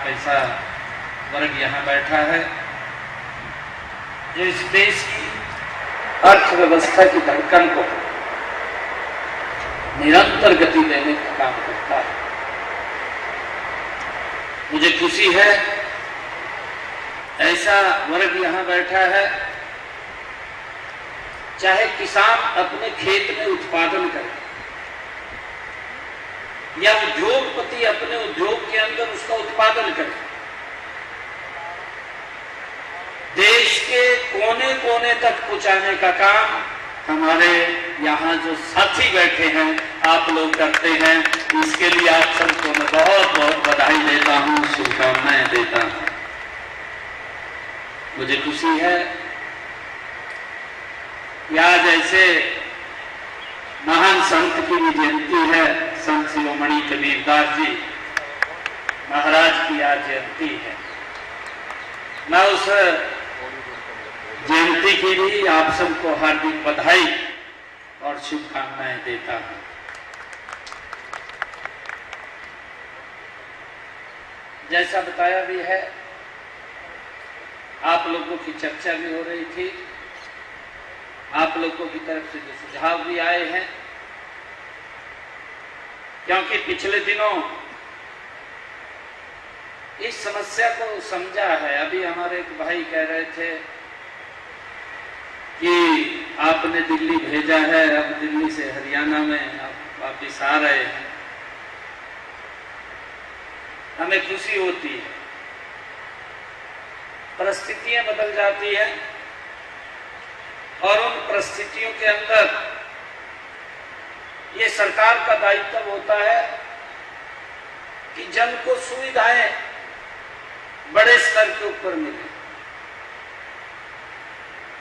ऐसा वर्ग यहाँ बैठा है जो इस देश की अर्थव्यवस्था की धड़कन को निरंतर गति देने का काम करता है। मुझे खुशी है ऐसा वर्ग यहाँ बैठा है। चाहे किसान अपने खेत में उत्पादन करे या उद्योगपति अपने उद्योग के अंदर उसका उत्पादन करे, देश के कोने कोने तक पहुंचाने का काम हमारे यहाँ जो साथी बैठे हैं आप लोग करते हैं। इसके लिए आप सबको मैं बहुत बहुत बधाई देता हूँ, शुभकामनाएं देता हूँ। मुझे खुशी है कि आज ऐसे महान संत की भी जयंती है। संत शिरोमणि कबीरदास जी महाराज की आज जयंती है। मैं उस जयंती की भी आप सबको हार्दिक बधाई और शुभकामनाएं देता हूं। जैसा बताया भी है, आप लोगों की चर्चा भी हो रही थी, आप लोगों की तरफ से जो सुझाव भी आए हैं, क्योंकि पिछले दिनों इस समस्या को समझा है। अभी हमारे एक भाई कह रहे थे कि आपने दिल्ली भेजा है, अब दिल्ली से हरियाणा में आप वापिस आ रहे हैं। हमें खुशी होती है, परिस्थितियां बदल जाती है और उन परिस्थितियों के अंदर ये सरकार का दायित्व होता है कि जन को सुविधाएं बड़े स्तर के ऊपर मिले।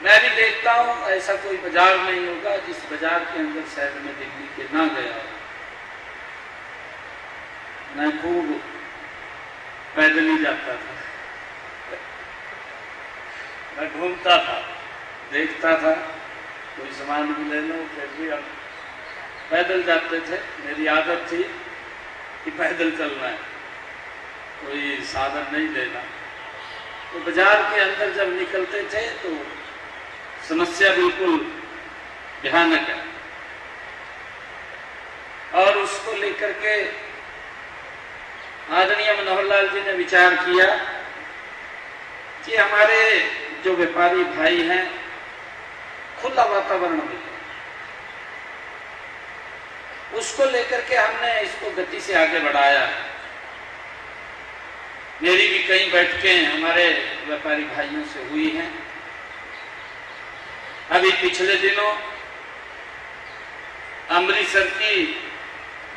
मैं भी देखता हूं ऐसा कोई बाजार नहीं होगा जिस बाजार के अंदर शहर में दिल्ली के ना गया हो। मैं खूब पैदल ही जाता था, मैं घूमता था, देखता था, कोई सामान भी ले लो फिर भी हम पैदल जाते थे। मेरी आदत थी कि पैदल चलना है, कोई साधन नहीं लेना। तो बाजार के अंदर जब निकलते थे तो समस्या बिल्कुल भयानक है और उसको लेकर के आदरणीय मनोहर लाल जी ने विचार किया कि हमारे जो व्यापारी भाई हैं खुला वातावरण मिले, उसको लेकर के हमने इसको गति से आगे बढ़ाया। मेरी भी कई बैठकें हमारे व्यापारी भाइयों से हुई हैं। अभी पिछले दिनों अमृतसर की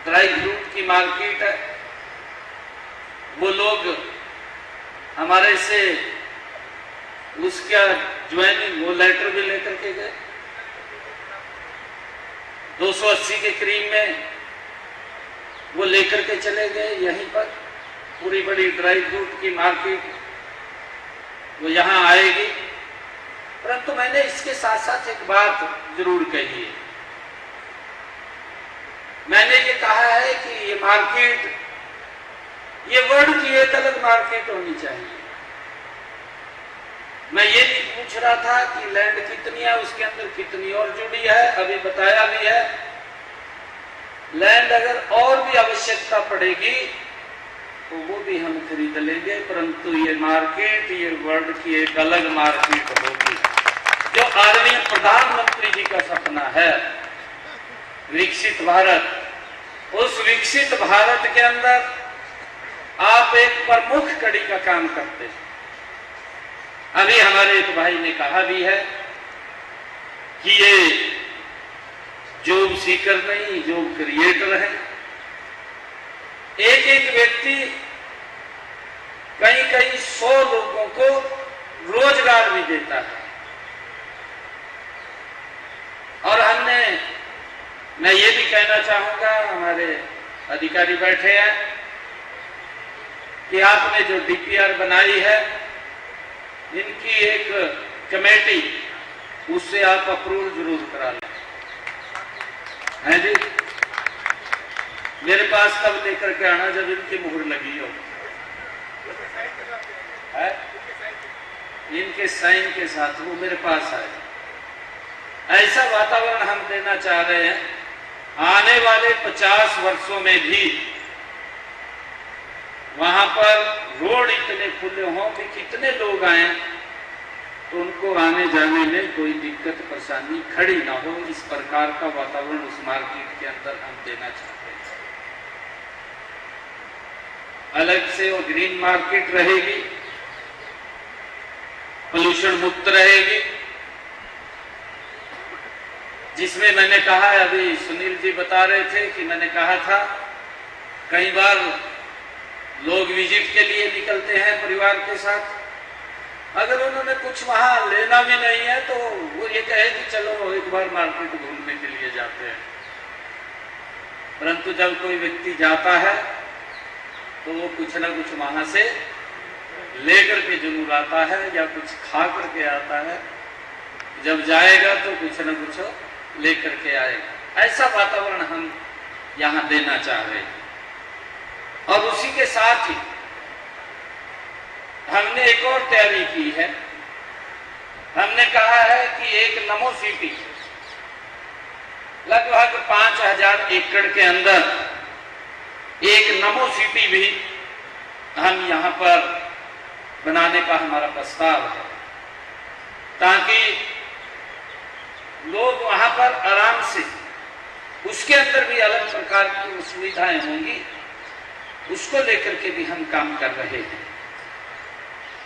ड्राई फ्रूट की मार्केट है, वो लोग हमारे से उसका ज्वाइनिंग वो लेटर भी लेकर के गए। 280 के करीब में वो लेकर के चले गए। यहीं पर पूरी बड़ी ड्राई फ्रूट की मार्केट वो यहाँ आएगी। परंतु मैंने इसके साथ साथ एक बात जरूर कही है। मैंने ये कहा है कि ये मार्केट, ये वर्ल्ड की एक अलग मार्केट होनी चाहिए। मैं ये भी पूछ रहा था कि लैंड कितनी है, उसके अंदर कितनी और जुड़ी है। अभी बताया भी है, लैंड अगर और भी आवश्यकता पड़ेगी तो वो भी हम खरीद लेंगे, परंतु ये मार्केट, ये वर्ल्ड की एक अलग मार्केट होगी। जो आदरणीय प्रधानमंत्री जी का सपना है विकसित भारत, उस विकसित भारत के अंदर आप एक प्रमुख कड़ी का काम करते हैं। अभी हमारे एक भाई ने कहा भी है कि ये जॉब सीकर नहीं, जॉब क्रिएटर है। एक एक व्यक्ति कई कई 100 लोगों को रोजगार भी देता है। और मैं ये भी कहना चाहूंगा, हमारे अधिकारी बैठे हैं, कि आपने जो डीपीआर बनाई है, इनकी एक कमेटी, उससे आप अप्रूवल जरूर करा लें। हैं जी, मेरे पास तब लेकर के आना जब इनकी मुहर लगी हो। है, इनके साइन के साथ वो मेरे पास आए। ऐसा वातावरण हम देना चाह रहे हैं। आने वाले 50 वर्षों में भी वहां पर रोड इतने खुले हों कि कितने लोग आए तो उनको आने जाने में कोई दिक्कत परेशानी खड़ी ना हो, इस प्रकार का वातावरण उस मार्केट के अंदर हम देना चाहते हैं। अलग से वो ग्रीन मार्केट रहेगी, पोल्यूशन मुक्त रहेगी, जिसमें मैंने कहा, अभी सुनील जी बता रहे थे कि मैंने कहा था कई बार लोग विजिट के लिए निकलते हैं परिवार के साथ, अगर उन्होंने कुछ वहां लेना भी नहीं है तो वो ये कहे कि चलो एक बार मार्केट घूमने के लिए जाते हैं। परंतु जब कोई व्यक्ति जाता है तो वो कुछ ना कुछ वहां से लेकर के जरूर आता है या कुछ खा करके आता है। जब जाएगा तो कुछ ना कुछ लेकर के आएगा। ऐसा वातावरण हम यहाँ देना चाह रहे हैं। और उसी के साथ ही हमने एक और तैयारी की है। हमने कहा है कि एक नमो सिटी लगभग 5000 एकड़ के अंदर एक नमो सिटी भी हम यहाँ पर बनाने का हमारा प्रस्ताव है, ताकि लोग वहां पर आराम से, उसके अंदर भी अलग प्रकार की सुविधाएं होंगी, उसको लेकर के भी हम काम कर रहे हैं।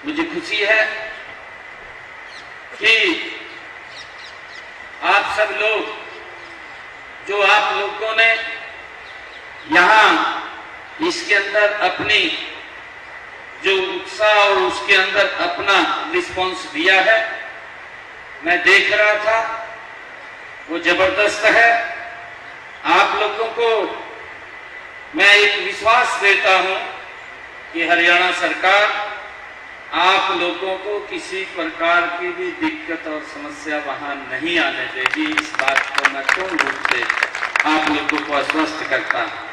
मुझे खुशी है कि आप सब लोग, जो आप लोगों ने यहाँ इसके अंदर अपनी जो उत्साह और उसके अंदर अपना रिस्पॉन्स दिया है, मैं देख रहा था, वो जबरदस्त है। आप लोगों को मैं एक विश्वास देता हूं कि हरियाणा सरकार आप लोगों को किसी प्रकार की भी दिक्कत और समस्या वहां नहीं आने देगी। इस बात को मैं पूर्ण रूप से आप लोगों को आश्वस्त करता हूं।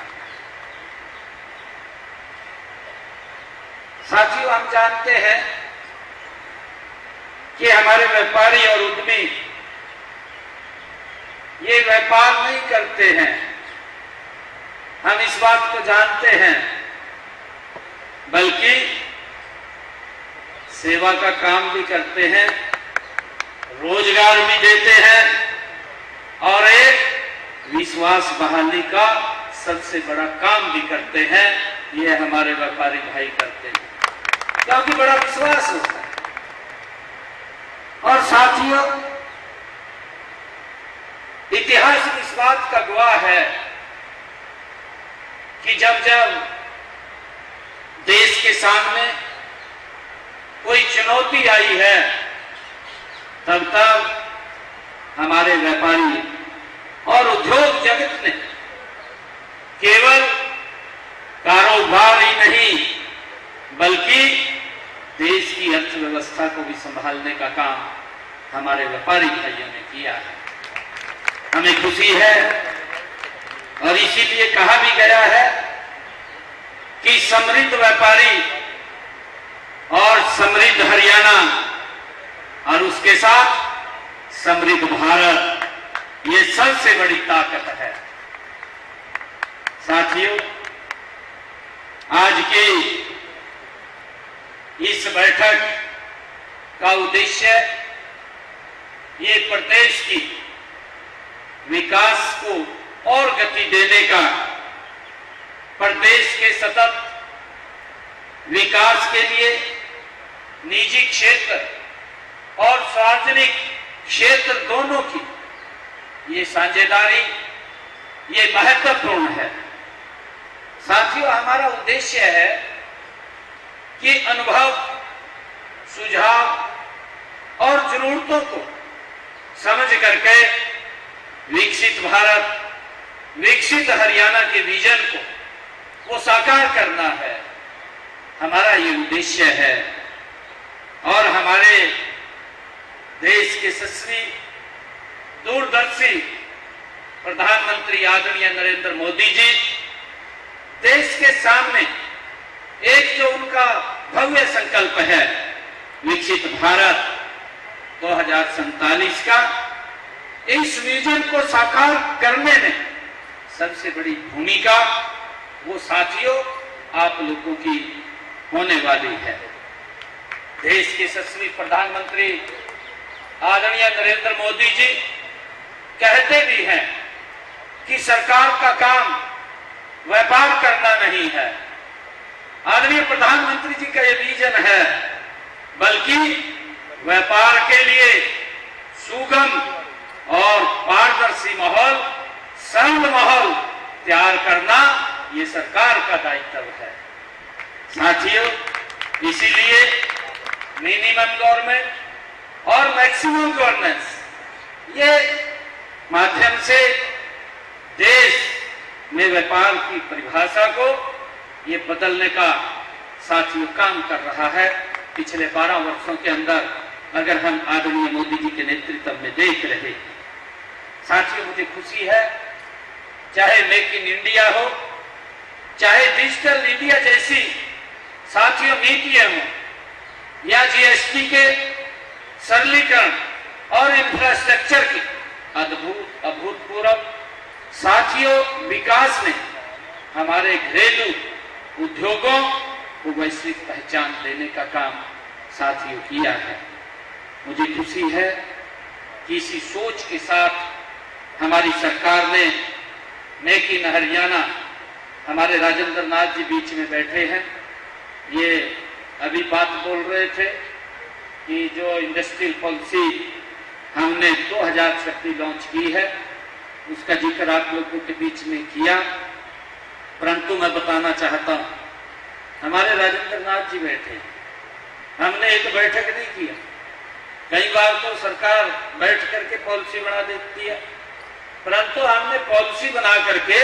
साथियों, हम जानते हैं कि हमारे व्यापारी और उद्यमी ये व्यापार नहीं करते हैं, हम इस बात को जानते हैं, बल्कि सेवा का काम भी करते हैं, रोजगार भी देते हैं और एक विश्वास बहाली का सबसे बड़ा काम भी करते हैं। ये हमारे व्यापारी भाई करते हैं क्योंकि बड़ा विश्वास होता है। और साथियों, इतिहास इस बात का गवाह है कि जब जब देश के सामने कोई चुनौती आई है, तब तब हमारे व्यापारी और उद्योग जगत ने केवल कारोबार ही नहीं बल्कि देश की अर्थव्यवस्था को भी संभालने का काम हमारे व्यापारी भाइयों ने किया है। हमें खुशी है और इसीलिए कहा भी गया है कि समृद्ध व्यापारी और समृद्ध हरियाणा और उसके साथ समृद्ध भारत, ये सबसे बड़ी ताकत है। साथियों, आज की इस बैठक का उद्देश्य ये प्रदेश की विकास को और गति देने का, प्रदेश के सतत विकास के लिए निजी क्षेत्र और सार्वजनिक क्षेत्र दोनों की ये साझेदारी, ये महत्वपूर्ण है। साथियों, हमारा उद्देश्य है कि अनुभव, सुझाव और जरूरतों को समझ करके विकसित भारत, विकसित हरियाणा के विजन को वो साकार करना है, हमारा ये उद्देश्य है। और हमारे देश के यशस्वी दूरदर्शी प्रधानमंत्री आदरणीय नरेंद्र मोदी जी देश के सामने एक जो उनका भव्य संकल्प संकल्प है विकसित भारत 2047 का, इस विजन को साकार करने में सबसे बड़ी भूमिका वो साथियों आप लोगों की होने वाली है। देश के यशस्वी प्रधानमंत्री आदरणीय नरेंद्र मोदी जी कहते भी हैं कि सरकार का काम व्यापार करना नहीं है। आदरणीय प्रधानमंत्री जी का ये विजन है, बल्कि व्यापार के लिए सुगम और पारदर्शी माहौल, सरल माहौल तैयार करना ये सरकार का दायित्व है। साथियों, इसीलिए मिनिमम गवर्नमेंट और मैक्सिमम गवर्नेंस ये माध्यम से देश में व्यापार की परिभाषा को ये बदलने का साथियों काम कर रहा है। पिछले 12 वर्षों के अंदर अगर हम आदरणीय मोदी जी के नेतृत्व में देख रहे, साथियों मुझे खुशी है, चाहे मेक इन इंडिया हो, चाहे डिजिटल इंडिया जैसी साथियों नीतियां हो, या जीएसटी के सरलीकरण और इंफ्रास्ट्रक्चर की अभूतपूर्व साथियों विकास ने हमारे घरेलू उद्योगों को वैश्विक पहचान देने का काम साथियों किया है। मुझे खुशी है कि इसी सोच के साथ हमारी सरकार ने मेक इन हरियाणा, हमारे राजेंद्र नाथ जी बीच में बैठे हैं, ये अभी बात बोल रहे थे कि जो इंडस्ट्रियल पॉलिसी हमने 2026 लॉन्च की है उसका जिक्र आप लोगों के बीच में किया, परंतु मैं बताना चाहता हूं हमारे राजेंद्र नाथ जी बैठे, हमने एक बैठक नहीं किया। कई बार तो सरकार बैठ करके पॉलिसी बना देती है, परंतु हमने पॉलिसी बना करके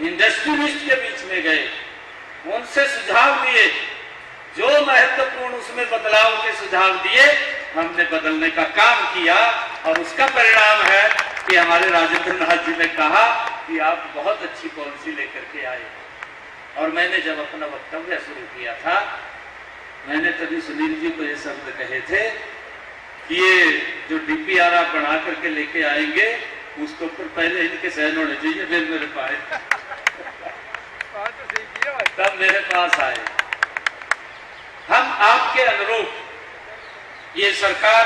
इंडस्ट्रियलिस्ट के बीच में गए, उनसे सुझाव लिए, जो महत्वपूर्ण उसमें बदलाव के सुझाव दिए हमने बदलने का काम किया, और उसका परिणाम है कि हमारे राजेंद्र नाथ जी ने कहा कि आप बहुत अच्छी पॉलिसी लेकर के आए। और मैंने जब अपना वक्तव्य शुरू किया था, मैंने तभी सुनील जी को ये शब्द कहे थे कि ये जो डीपीआर आप बना करके लेके आएंगे उसको फिर पहले इनके सहन होने चाहिए, फिर मेरे पास तब मेरे पास आए। हम आपके अनुरूप ये सरकार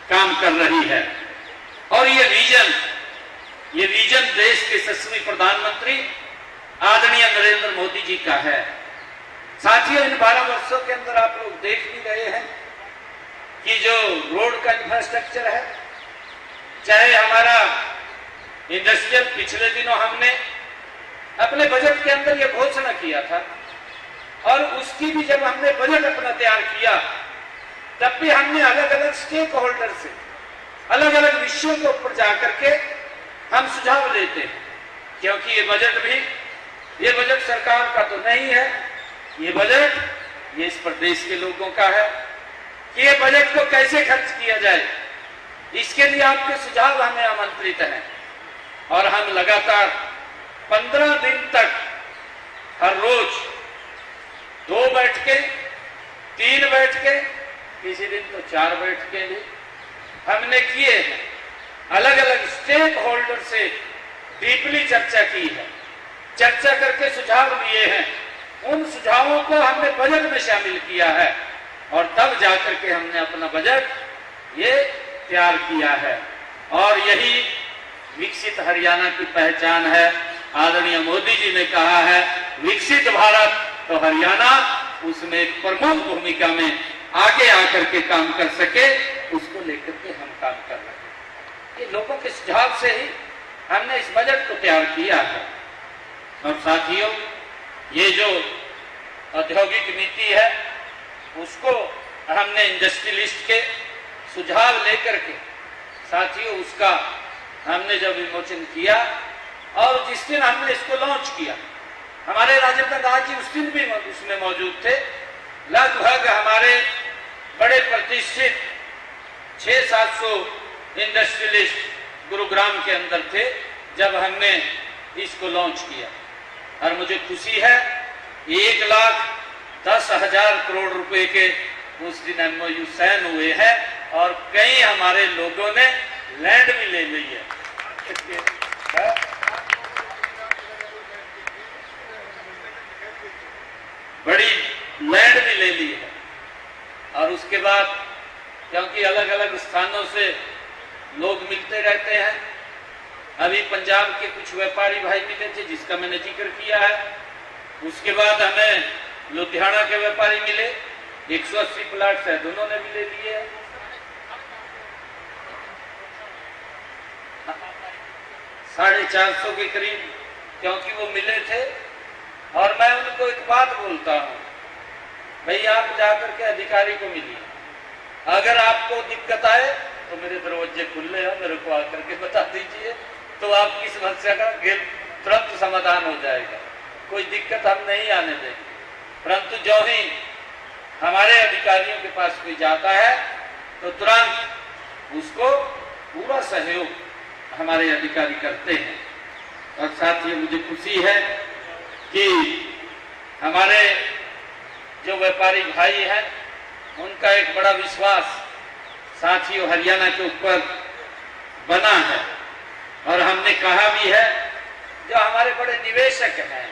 काम कर रही है, और ये विजन देश के यशस्वी प्रधानमंत्री आदरणीय नरेंद्र मोदी जी का है। साथियों, इन 12 वर्षों के अंदर आप लोग देख भी रहे हैं कि जो रोड का इंफ्रास्ट्रक्चर है, चाहे हमारा इंडस्ट्रियल, पिछले दिनों हमने अपने बजट के अंदर यह घोषणा किया था, और उसकी भी जब हमने बजट अपना तैयार किया तब भी हमने अलग अलग स्टेक होल्डर से अलग अलग विषयों के ऊपर जाकर के हम सुझाव लेते हैं, क्योंकि ये बजट सरकार का तो नहीं है, ये बजट ये इस प्रदेश के लोगों का है कि ये बजट को कैसे खर्च किया जाए, इसके लिए आपके सुझाव हमें आमंत्रित हैं। और हम लगातार 15 दिन तक हर रोज 2 बैठकें, 3 बैठकें, किसी दिन तो 4 बैठकें भी हमने किए हैं। अलग अलग स्टेक होल्डर से डीपली चर्चा की है, चर्चा करके सुझाव लिए हैं, उन सुझावों को हमने बजट में शामिल किया है, और तब जाकर के हमने अपना बजट ये तैयार किया है। और यही विकसित हरियाणा की पहचान है। आदरणीय मोदी जी ने कहा है विकसित भारत, तो हरियाणा उसमें एक प्रमुख भूमिका में आगे आकर के काम कर सके, उसको लेकर के हम काम कर रहे हैं। ये लोगों के सुझाव से ही हमने इस बजट को तैयार किया है। और साथियों, ये जो औद्योगिक नीति है उसको हमने इंडस्ट्रियलिस्ट के सुझाव लेकर के साथियों उसका हमने जब विमोचन किया, और जिस दिन हमने इसको लॉन्च किया, हमारे राजेंद्र नाथ जी उस दिन भी उसमें मौजूद थे। लगभग हमारे बड़े प्रतिष्ठित 600-700 इंडस्ट्रियलिस्ट गुरुग्राम के अंदर थे जब हमने इसको लॉन्च किया। और मुझे खुशी है 1 10,000 करोड़ रुपए के उस दिन MOU साइन हुए हैं और कई हमारे लोगों ने लैंड भी ले ली है। बड़ी लैंड भी ले ली है। और उसके बाद क्योंकि अलग अलग स्थानों से लोग मिलते रहते हैं, अभी पंजाब के कुछ व्यापारी भाई मिले थे जिसका मैंने जिक्र किया है। उसके बाद हमें लुधियाना के व्यापारी मिले, 180 प्लाट है, दोनों ने भी ले लिए। 450 के करीब, क्योंकि वो मिले थे। और मैं उनको एक बात बोलता हूं, भाई आप जाकर के अधिकारी को मिलिए, अगर आपको दिक्कत आए तो मेरे दरवाजे खुले हैं, मेरे को आकर के बता दीजिए, तो आपकी समस्या का तुरंत समाधान हो जाएगा। कोई दिक्कत हम नहीं आने देंगे। परंतु जो ही हमारे अधिकारियों के पास कोई जाता है तो तुरंत उसको पूरा सहयोग हमारे अधिकारी करते हैं। और साथ ही मुझे खुशी है कि हमारे जो व्यापारी भाई हैं उनका एक बड़ा विश्वास साथियों हरियाणा के ऊपर बना है। और हमने कहा भी है, जो हमारे बड़े निवेशक हैं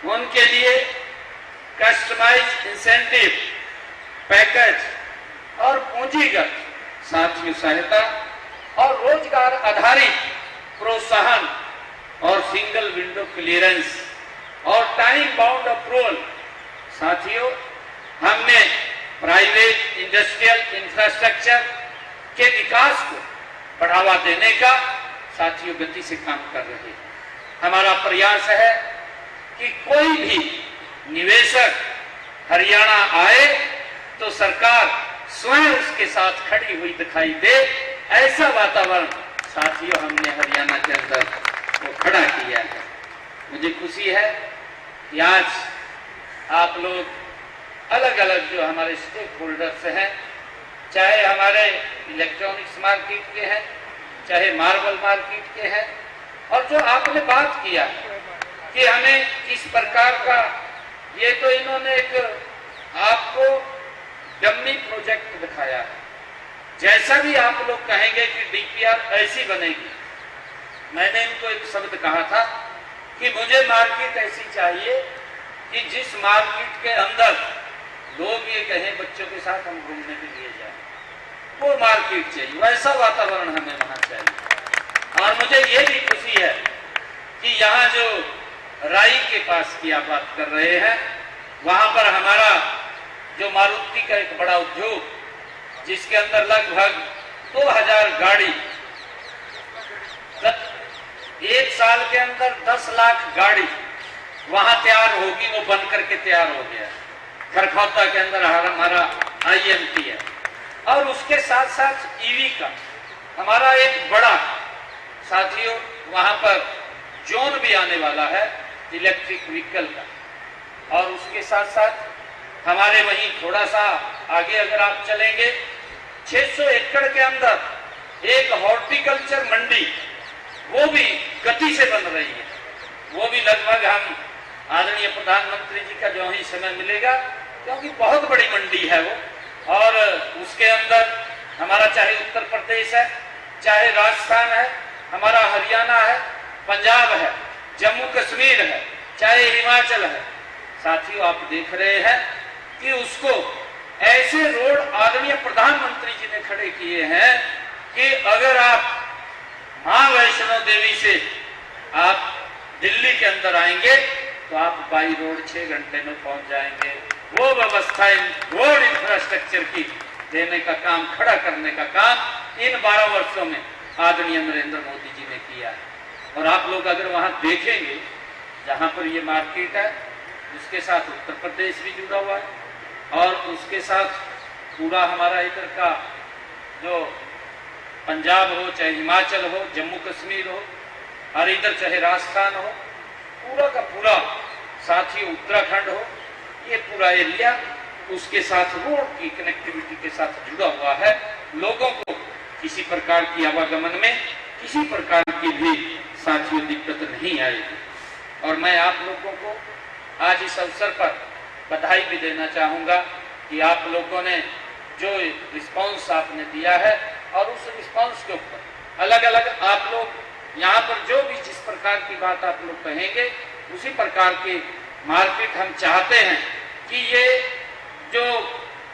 उनके लिए कस्टमाइज इंसेंटिव पैकेज और पूंजीगत साथियों सहायता और रोजगार आधारित प्रोत्साहन और सिंगल विंडो क्लियरेंस और टाइम बाउंड अप्रूवल। साथियों हमने प्राइवेट इंडस्ट्रियल इंफ्रास्ट्रक्चर के विकास को बढ़ावा देने का साथियों गति से काम कर रहे हैं। हमारा प्रयास है कि कोई भी निवेशक हरियाणा आए तो सरकार स्वयं उसके साथ खड़ी हुई दिखाई दे, ऐसा वातावरण साथियों हमने हरियाणा के अंदर वो खड़ा किया है। मुझे खुशी है कि आज आप लोग अलग अलग जो हमारे स्टेक होल्डर्स हैं, चाहे हमारे इलेक्ट्रॉनिक्स मार्केट के हैं, चाहे मार्बल मार्केट के हैं, और जो आपने बात किया कि हमें किस प्रकार का, ये तो इन्होंने एक आपको डम्मी प्रोजेक्ट दिखाया है। जैसा भी आप लोग कहेंगे कि DPR ऐसी बनेगी, मैंने इनको एक शब्द कहा था कि मुझे मार्केट ऐसी चाहिए कि जिस मार्केट के अंदर लोग ये कहें बच्चों के साथ हम घूमने के लिए जाएं, वो मार्केट चाहिए, वैसा वातावरण हमें वहां चाहिए। और मुझे ये भी खुशी है कि यहाँ जो राई के पास की आप बात कर रहे हैं, वहां पर हमारा जो मारुति का एक बड़ा उद्योग, जिसके अंदर लगभग 2000 गाड़ी, एक साल के अंदर 10 लाख गाड़ी वहां तैयार होगी, वो बन करके तैयार हो गया। खरखौता के अंदर हमारा IMT है। और उसके साथ साथ EV का हमारा एक बड़ा साथियों वहां पर जोन भी आने वाला है इलेक्ट्रिक व्हीकल का। और उसके साथ साथ हमारे वहीं थोड़ा सा आगे अगर आप चलेंगे, 600 एकड़ के अंदर एक हॉर्टिकल्चर मंडी, वो भी गति से बन रही है। वो भी लगभग हम आदरणीय प्रधानमंत्री जी का जो ही समय मिलेगा, क्योंकि बहुत बड़ी मंडी है वो। और उसके अंदर हमारा चाहे उत्तर प्रदेश है, चाहे राजस्थान है, हमारा हरियाणा है, पंजाब है, जम्मू कश्मीर है, चाहे हिमाचल है। साथियों आप देख रहे हैं कि उसको ऐसे रोड आदरणीय प्रधानमंत्री जी ने खड़े किए हैं कि अगर आप मां वैष्णो देवी से आप दिल्ली के अंदर आएंगे तो आप बाई रोड 6 घंटे में पहुंच जाएंगे। वो व्यवस्थाएं रोड इंफ्रास्ट्रक्चर की देने का काम, खड़ा करने का काम इन 12 वर्षों में आदरणीय नरेंद्र मोदी जी ने किया है। और आप लोग अगर वहां देखेंगे, जहां पर ये मार्केट है, उसके साथ उत्तर प्रदेश भी जुड़ा हुआ है, और उसके साथ पूरा हमारा इधर का जो पंजाब हो, चाहे हिमाचल हो, जम्मू कश्मीर हो, और इधर चाहे राजस्थान हो, पूरा का पूरा साथियों उत्तराखंड हो, ये पूरा एरिया उसके साथ रोड की कनेक्टिविटी के साथ जुड़ा हुआ है। लोगों को किसी प्रकार की आवागमन में किसी प्रकार की भी साथियों दिक्कत नहीं आएगी। और मैं आप लोगों को आज इस अवसर पर बधाई भी देना चाहूँगा कि आप लोगों ने जो रिस्पांस आपने दिया है और उस रिस्पांस के ऊपर अलग अलग आप लोग यहाँ पर जो भी जिस प्रकार की बात आप लोग कहेंगे उसी प्रकार की मार्केट हम चाहते हैं कि ये जो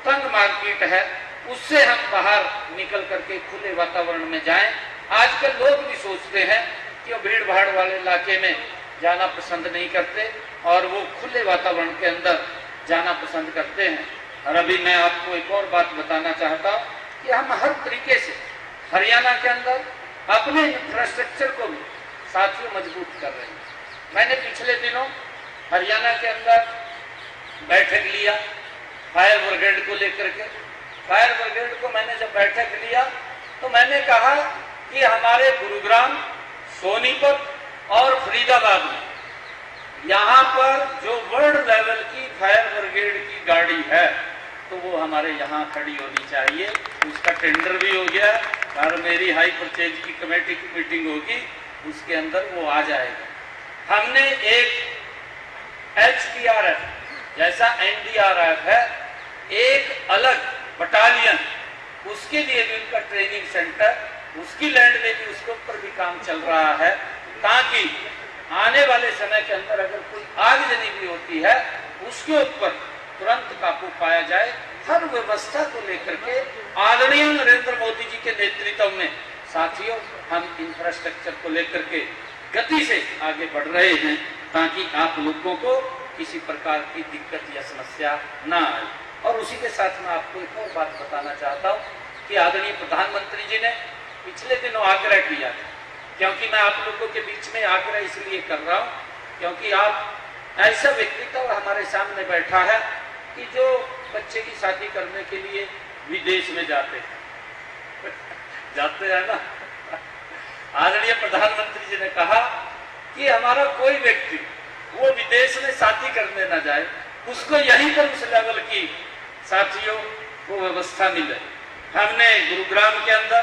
तंग मार्केट है उससे हम बाहर निकल करके खुले वातावरण में जाएं। आजकल लोग भी सोचते हैं कि वो भीड़ भाड़ वाले इलाके में जाना पसंद नहीं करते और वो खुले वातावरण के अंदर जाना पसंद करते हैं। और अभी मैं आपको एक और बात बताना चाहता हूँ कि हम हर तरीके से हरियाणा के अंदर अपने इंफ्रास्ट्रक्चर को भी साथियों मजबूत कर रहे हैं। मैंने पिछले दिनों हरियाणा के अंदर बैठक लिया फायर ब्रिगेड को लेकर के। फायर ब्रिगेड को मैंने जब बैठक लिया तो मैंने कहा कि हमारे गुरुग्राम, सोनीपत और फरीदाबाद में यहाँ पर जो वर्ल्ड लेवल की फायर ब्रिगेड की गाड़ी है तो वो हमारे यहाँ खड़ी होनी चाहिए। उसका टेंडर भी हो गया और मेरी हाई परचेज की कमेटी की मीटिंग होगी, उसके अंदर वो आ जाएगा। हमने एक HDRF जैसा NDRF है, एक अलग बटालियन, उसके लिए भी उनका ट्रेनिंग सेंटर, उसकी लैंड में भी उसके ऊपर भी काम चल रहा है, ताकि आने वाले समय के अंदर अगर कोई आगजनी भी होती है उसके ऊपर तुरंत काबू पाया जाए। हर व्यवस्था को लेकर के आदरणीय नरेंद्र मोदी जी के नेतृत्व में साथियों हम इंफ्रास्ट्रक्चर को लेकर के गति से आगे बढ़ रहे हैं ताकि आप लोगों को किसी प्रकार की दिक्कत या समस्या ना आए। और उसी के साथ मैं आपको एक और बात बताना चाहता हूँ कि आदरणीय प्रधानमंत्री जी ने पिछले दिनों आग्रह किया था, क्योंकि मैं आप लोगों के बीच में आग्रह इसलिए कर रहा हूँ क्योंकि आप ऐसा व्यक्तित्व हमारे सामने बैठा है कि जो बच्चे की शादी करने के लिए विदेश में जाते हैं ना। आदरणीय प्रधानमंत्री जी ने कहा कि हमारा कोई व्यक्ति वो विदेश में शादी करने ना जाए, उसको यहीं पर उस लेवल की साथियों को व्यवस्था मिले। हमने गुरुग्राम के अंदर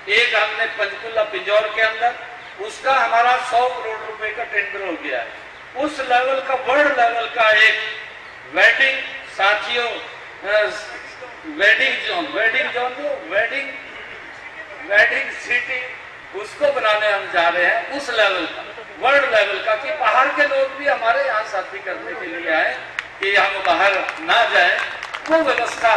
एक, हमने पंचकुला पिंजौर के अंदर, उसका हमारा 100 करोड़ रुपए का टेंडर हो गया है। उस लेवल का वर्ल्ड लेवल का एक वेडिंग साथियों वेडिंग सिटी उसको बनाने हम जा रहे हैं, उस लेवल का वर्ल्ड लेवल का, कि बाहर के लोग भी हमारे यहाँ शादी करने के लिए आए कि हम बाहर ना जाएं। वो व्यवस्था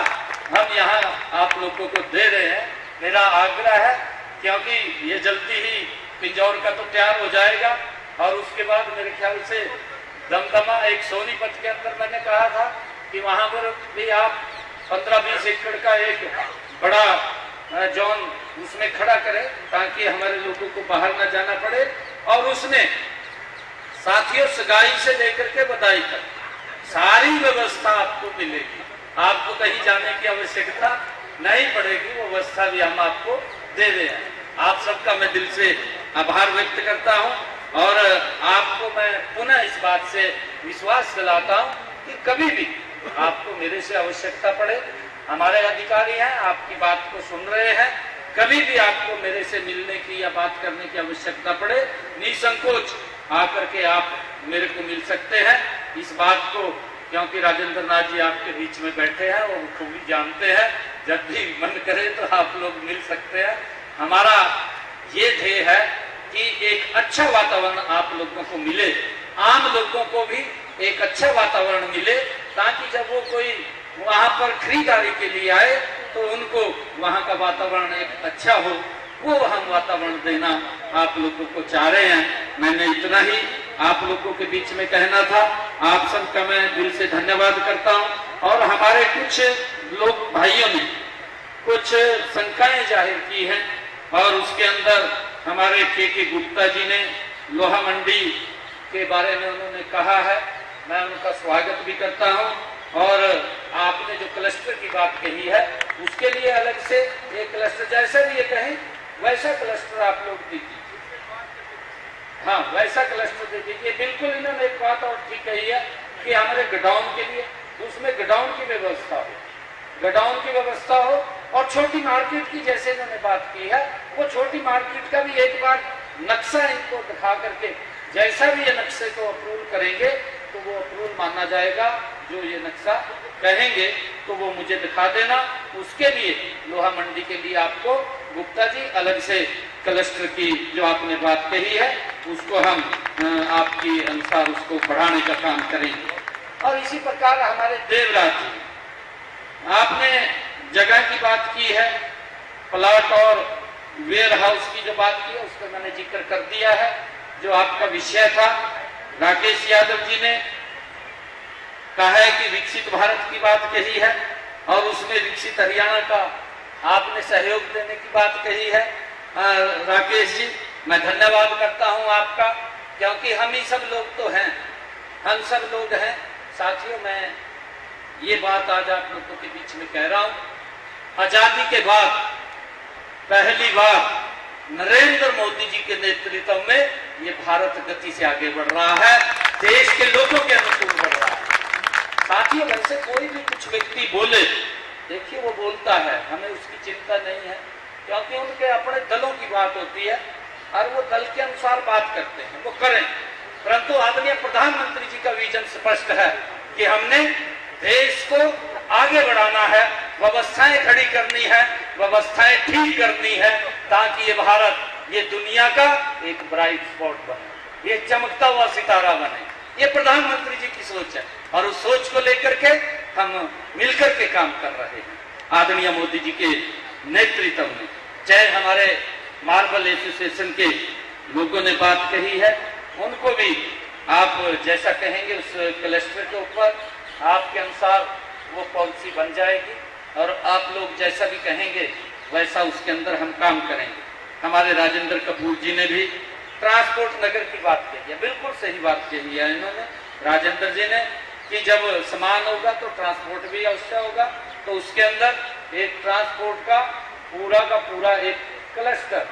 हम यहाँ आप लोगों को दे रहे हैं। मेरा आग्रह है क्योंकि ये जल्दी ही पिंजौर का तो तैयार हो जाएगा और उसके बाद मेरे ख्याल से दमदमा, एक सोनीपत के अंदर मैंने कहा था कि वहां पर भी आप 15-20 एकड़ का एक बड़ा जोन उसमें खड़ा करें ताकि हमारे लोगों को बाहर न जाना पड़े। और उसमें साथियों सगाई से लेकर के बधाई तक सारी व्यवस्था आपको मिलेगी, आपको कहीं जाने की आवश्यकता नहीं पड़ेगी। वो व्यवस्था भी हम आपको दे रहे हैं। आप सबका मैं दिल से आभार व्यक्त करता हूं और आपको मैं पुनः इस बात से विश्वास दिलाता हूं कि कभी भी आपको मेरे से आवश्यकता पड़े, हमारे अधिकारी हैं, आपकी बात को सुन रहे हैं, कभी भी आपको मेरे से मिलने की या बात करने की आवश्यकता पड़े, निसंकोच आकर के आप मेरे को मिल सकते हैं। इस बात को क्योंकि राजेंद्र नाथ जी आपके बीच में बैठे हैं और खूबी जानते हैं, जब भी मन करे तो आप लोग मिल सकते हैं। हमारा ये ध्येय है कि एक अच्छा वातावरण आप लोगों को मिले, आम लोगों को भी एक अच्छा वातावरण मिले, ताकि जब वो कोई वहां पर खरीदारी के लिए आए तो उनको वहां का वातावरण एक अच्छा हो। वो हम वातावरण देना आप लोगों को चाह रहे हैं। मैंने इतना ही आप लोगों के बीच में कहना था। आप सबका मैं दिल से धन्यवाद करता हूं। और हमारे कुछ लोग भाइयों ने कुछ शंकाएं जाहिर की हैं और उसके अंदर हमारे के गुप्ता जी ने लोहा मंडी के बारे में उन्होंने कहा है, मैं उनका स्वागत भी करता हूं। और आपने जो क्लस्टर की बात कही है उसके लिए अलग से एक क्लस्टर, जैसा भी ये कहें वैसा क्लस्टर आप लोग दीजिए। हाँ, वैसा क्लस्टर दे दीजिए। बिल्कुल इन्होंने एक बात और ठीक कही है कि हमारे गोडाउन के लिए उसमें गोडाउन की व्यवस्था हो, गोडाउन की व्यवस्था हो। और छोटी मार्केट की जैसे इन्होंने बात की है, वो छोटी मार्केट का भी एक बार नक्शा इनको दिखा करके, जैसा भी ये नक्शे को अप्रूव करेंगे तो वो अप्रूव माना जाएगा। जो ये नक्शा कहेंगे तो वो मुझे दिखा देना। उसके लिए लोहा मंडी के लिए आपको गुप्ता जी अलग से क्लस्टर की जो आपने बात कही है उसको हम आपकी अनुसार उसको बढ़ाने का काम करेंगे। और इसी प्रकार हमारे देवराज जी, आपने जगह की बात की है, प्लाट और वेयर हाउस की जो बात की है उस पर मैंने जिक्र कर दिया है। जो आपका विषय था, राकेश यादव जी ने कहा है कि विकसित भारत की बात कही है और उसमें विकसित हरियाणा का आपने सहयोग देने की बात कही है। राकेश जी, मैं धन्यवाद करता हूं आपका, क्योंकि हम ही सब लोग तो हैं, हम सब लोग हैं। साथियों, मैं ये बात आज आप लोगों के बीच में कह रहा हूं, आजादी के बाद पहली बार नरेंद्र मोदी जी के नेतृत्व में ये भारत गति से आगे बढ़ रहा है, देश के लोगों के अनुकूल बढ़ रहा है। साथियों, वैसे कोई भी कुछ व्यक्ति बोले, देखिए वो बोलता है, हमें उसकी चिंता नहीं है, क्योंकि उनके अपने दलों की बात होती है और वो दल के अनुसार बात करते हैं, वो करें। परंतु आदरणीय प्रधानमंत्री जी का विजन स्पष्ट है कि हमने देश को आगे बढ़ाना है, व्यवस्थाएं खड़ी करनी है, व्यवस्थाएं ठीक करनी है, ताकि ये भारत, ये दुनिया का एक ब्राइट स्पॉट बने, ये चमकता हुआ सितारा बने। ये प्रधानमंत्री जी की सोच है और उस सोच को लेकर के हम मिलकर के काम कर रहे हैं आदरणीय मोदी जी के नेतृत्व में। चाहे हमारे मार्बल एसोसिएशन के लोगों ने बात कही है, उनको भी आप जैसा कहेंगे उस क्लस्टर के ऊपर आपके अनुसार वो पॉलिसी बन जाएगी और आप लोग जैसा भी कहेंगे वैसा उसके अंदर हम काम करेंगे। हमारे राजेंद्र कपूर जी ने भी ट्रांसपोर्ट नगर की बात कही है, बिल्कुल सही बात कही है इन्होंने, राजेंद्र जी ने, कि जब समान होगा तो ट्रांसपोर्ट भी अवश्य होगा, तो उसके अंदर एक ट्रांसपोर्ट का पूरा एक क्लस्टर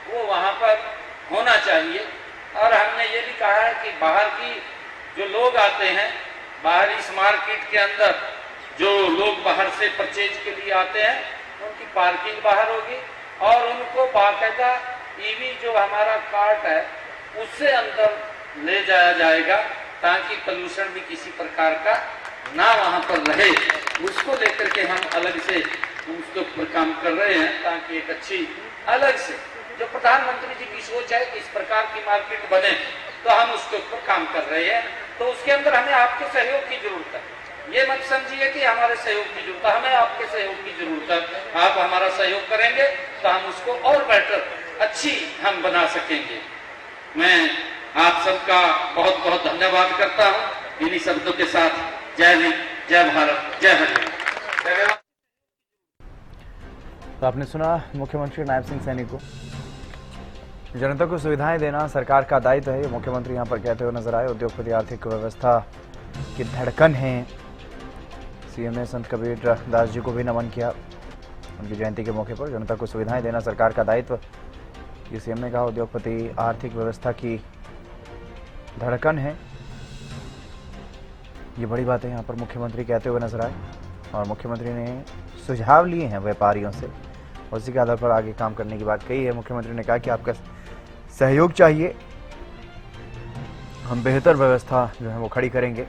वो वहां पर होना चाहिए। और हमने ये भी कहा है कि बाहर की जो लोग आते हैं, बाहर इस मार्केट के अंदर जो लोग बाहर से परचेज के लिए आते हैं, उनकी पार्किंग बाहर होगी और उनको बाकायदा ईवी जो हमारा कार्ट है उससे अंदर ले जाया जाएगा, ताकि पोल्यूशन भी किसी प्रकार का ना वहां पर रहे। उसको लेकर के हम अलग से उसके ऊपर काम कर रहे हैं, ताकि एक अच्छी अलग से जो प्रधानमंत्री जी की सोच है कि इस प्रकार की मार्केट बने, तो हम उसके ऊपर काम कर रहे हैं। तो उसके अंदर हमें आपके सहयोग की जरूरत है। ये मत समझिए कि हमारे सहयोग की जरूरत है, हमें आपके सहयोग की जरूरत है। आप हमारा सहयोग करेंगे तो हम उसको और बेटर अच्छी हम बना सकेंगे। मैं आप सबका बहुत बहुत धन्यवाद करता हूं। इन्हीं शब्दों के साथ जय हिंद, जय भारत, जय हरियाणा। तो आपने सुना मुख्यमंत्री नायब सिंह सैनी को, जनता को सुविधाएं देना सरकार का दायित्व है, मुख्यमंत्री यहां पर कहते हुए नजर आए। उद्योगपति आर्थिक व्यवस्था की धड़कन है। सीएम ने संत कबीर दास जी को भी नमन किया उनकी जयंती के मौके पर। जनता को सुविधाएं देना सरकार का दायित्व, ये सीएम ने कहा। उद्योगपति आर्थिक व्यवस्था की धड़कन है, ये बड़ी बात है यहाँ पर मुख्यमंत्री कहते हुए नजर आए। और मुख्यमंत्री ने सुझाव लिए हैं व्यापारियों से, उसी के आधार पर आगे काम करने की बात कही है। मुख्यमंत्री ने कहा कि आपका सहयोग चाहिए, हम बेहतर व्यवस्था जो है वो खड़ी करेंगे।